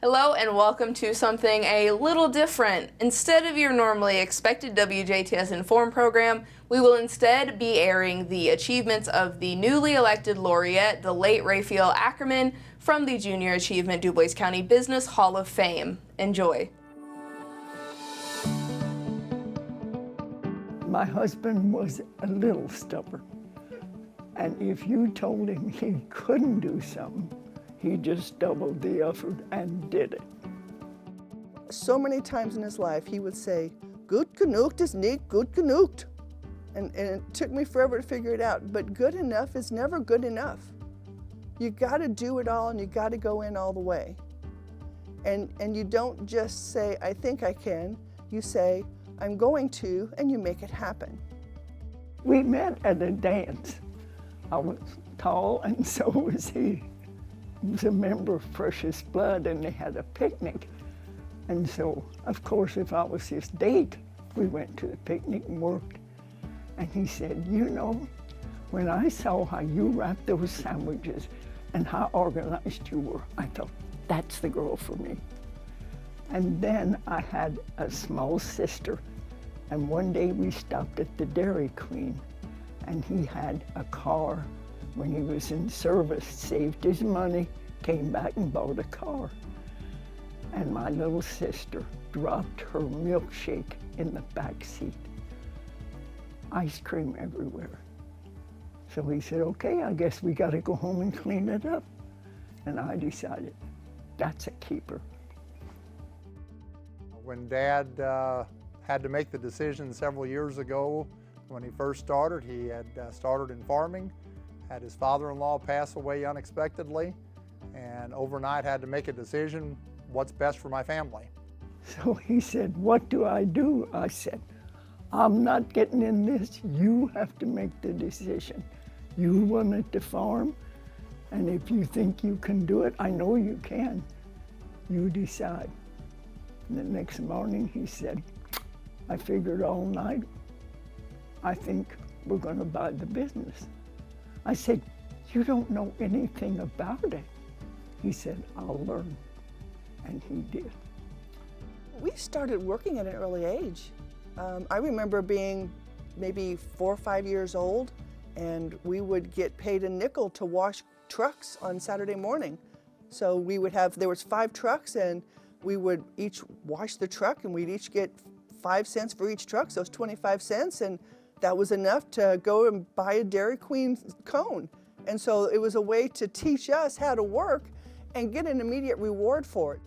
Hello and welcome to something a little different. Instead of your normally expected WJTS Inform program, we will instead be airing the achievements of the newly elected laureate, the late Raphael Ackerman, from the Junior Achievement Dubois County Business Hall of Fame. Enjoy. My husband was a little stubborn, and if you told him he couldn't do something, he just doubled the effort and did it. So many times in his life, he would say, "Gut genug ist nicht gut genug." And it took me forever to figure it out, but good enough is never good enough. You gotta do it all and you gotta go in all the way. And you don't just say, "I think I can," you say, "I'm going to," and you make it happen. We met at a dance. I was tall and so was he. He was a member of Precious Blood and they had a picnic. And so, of course, if I was his date, we went to the picnic and worked. And he said, "You know, when I saw how you wrapped those sandwiches and how organized you were, I thought, that's the girl for me." And then I had a small sister, and one day we stopped at the Dairy Queen, and he had a car when he was in service, saved his money, came back and bought a car. And my little sister dropped her milkshake in the back seat. Ice cream everywhere. So he said, "Okay, I guess we gotta go home and clean it up." And I decided, that's a keeper. When Dad had to make the decision several years ago, when he first started, he had started in farming, had his father-in-law pass away unexpectedly, and overnight had to make a decision, what's best for my family. So he said, "What do I do?" I said, "I'm not getting in this. You have to make the decision. You wanted to farm, and if you think you can do it, I know you can. You decide." And the next morning he said, "I figured all night. I think we're going to buy the business." I said, "You don't know anything about it." He said, "I'll learn." And he did. We started working at an early age. I remember being maybe 4 or 5 years old, and we would get paid a nickel to wash trucks on Saturday morning. So we would have, there was 5 trucks, and we would each wash the truck, and we'd each get 5 cents for each truck, so it's 25 cents, and that was enough to go and buy a Dairy Queen cone. And so it was a way to teach us how to work and get an immediate reward for it.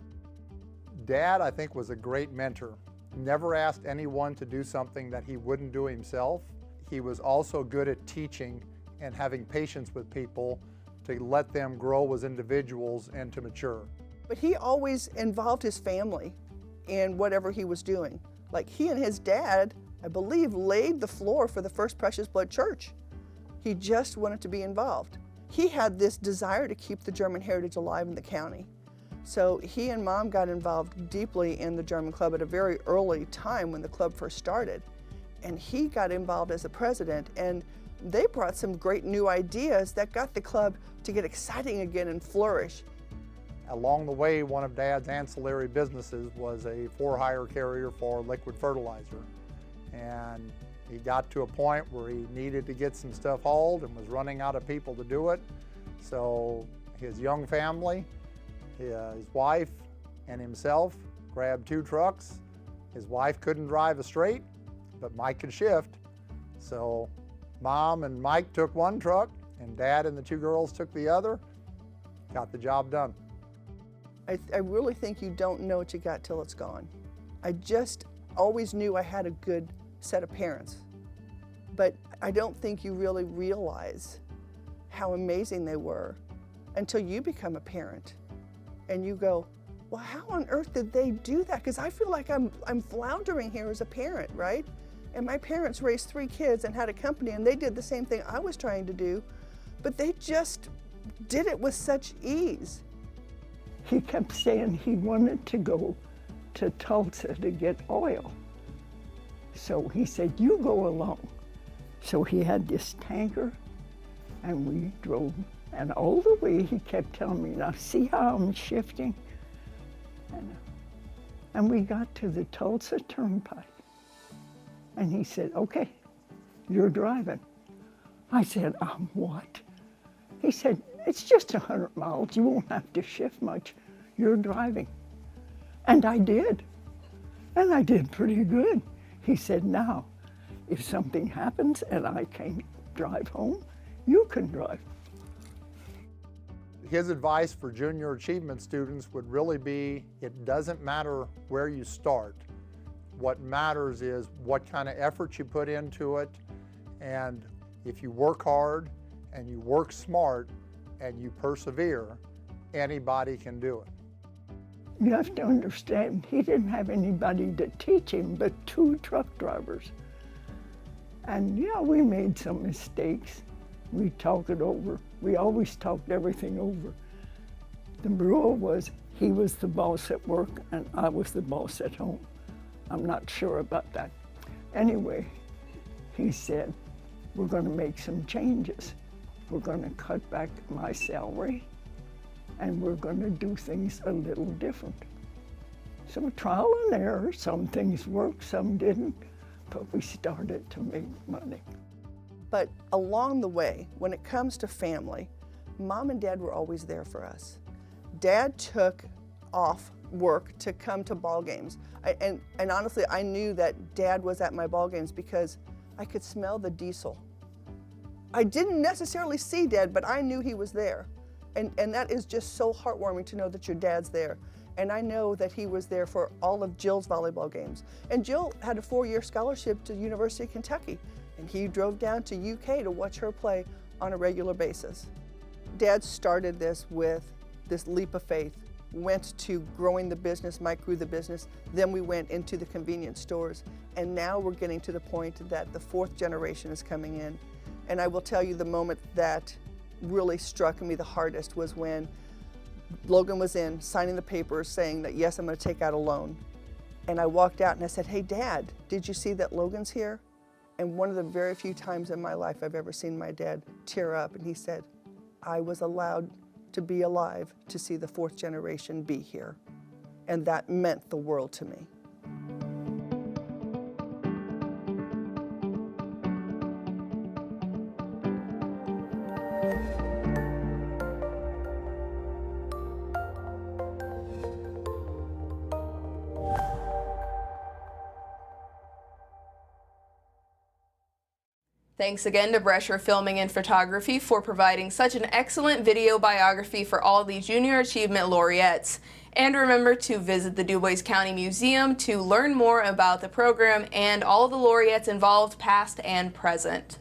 Dad, I think, was a great mentor. Never asked anyone to do something that he wouldn't do himself. He was also good at teaching and having patience with people to let them grow as individuals and to mature. But he always involved his family in whatever he was doing. Like he and his dad, I believe, laid the floor for the first Precious Blood Church. He just wanted to be involved. He had this desire to keep the German heritage alive in the county. So he and Mom got involved deeply in the German Club at a very early time when the club first started. And he got involved as a president, and they brought some great new ideas that got the club to get exciting again and flourish. Along the way, one of Dad's ancillary businesses was a for-hire carrier for liquid fertilizer. And he got to a point where he needed to get some stuff hauled and was running out of people to do it. So his young family, his wife and himself, grabbed 2 trucks. His wife couldn't drive a straight, but Mike could shift. So Mom and Mike took 1 truck, and Dad and the 2 girls took the other. Got the job done. I really think you don't know what you got till it's gone. I just always knew I had a good set of parents, but I don't think you really realize how amazing they were until you become a parent and you go, well, how on earth did they do that? Because I feel like I'm floundering here as a parent, right? And my parents raised 3 kids and had a company, and they did the same thing I was trying to do, but they just did it with such ease. He kept saying he wanted to go to Tulsa to get oil. So he said, "You go along." So he had this tanker, and we drove. And all the way he kept telling me, "Now see how I'm shifting?" And we got to the Tulsa Turnpike. And he said, okay, you're driving. I said, what? He said, it's just 100 miles. You won't have to shift much. You're driving. And I did. And I did pretty good. He said, now, if something happens and I can't drive home, you can drive. His advice for junior achievement students would really be, it doesn't matter where you start. What matters is what kind of effort you put into it, and if you work hard and you work smart and you persevere, anybody can do it. You have to understand, he didn't have anybody to teach him but 2 truck drivers. And yeah, we made some mistakes. We talked it over. We always talked everything over. The rule was he was the boss at work and I was the boss at home. I'm not sure about that. Anyway, he said, we're going to make some changes. We're going to cut back my salary and we're going to do things a little different. So trial and error, some things worked, some didn't, but we started to make money. But along the way, when it comes to family, Mom and Dad were always there for us. Dad took off work to come to ball games. And honestly, I knew that Dad was at my ball games because I could smell the diesel. I didn't necessarily see Dad, but I knew he was there. And that is just so heartwarming to know that your dad's there. And I know that he was there for all of Jill's volleyball games. And Jill had a 4-year scholarship to the University of Kentucky. And he drove down to UK to watch her play on a regular basis. Dad started this with this leap of faith, went to growing the business, Mike grew the business, then we went into the convenience stores, and now we're getting to the point that the 4th generation is coming in. And I will tell you the moment that really struck me the hardest was when Logan was in signing the papers saying that, yes, I'm going to take out a loan. And I walked out and I said, hey, Dad, did you see that Logan's here? And one of the very few times in my life I've ever seen my dad tear up, and he said, I was allowed to be alive to see the 4th generation be here. And that meant the world to me. Thanks again to Brescher Filming and Photography for providing such an excellent video biography for all the Junior Achievement Laureates. And remember to visit the Dubois County Museum to learn more about the program and all the laureates involved, past and present.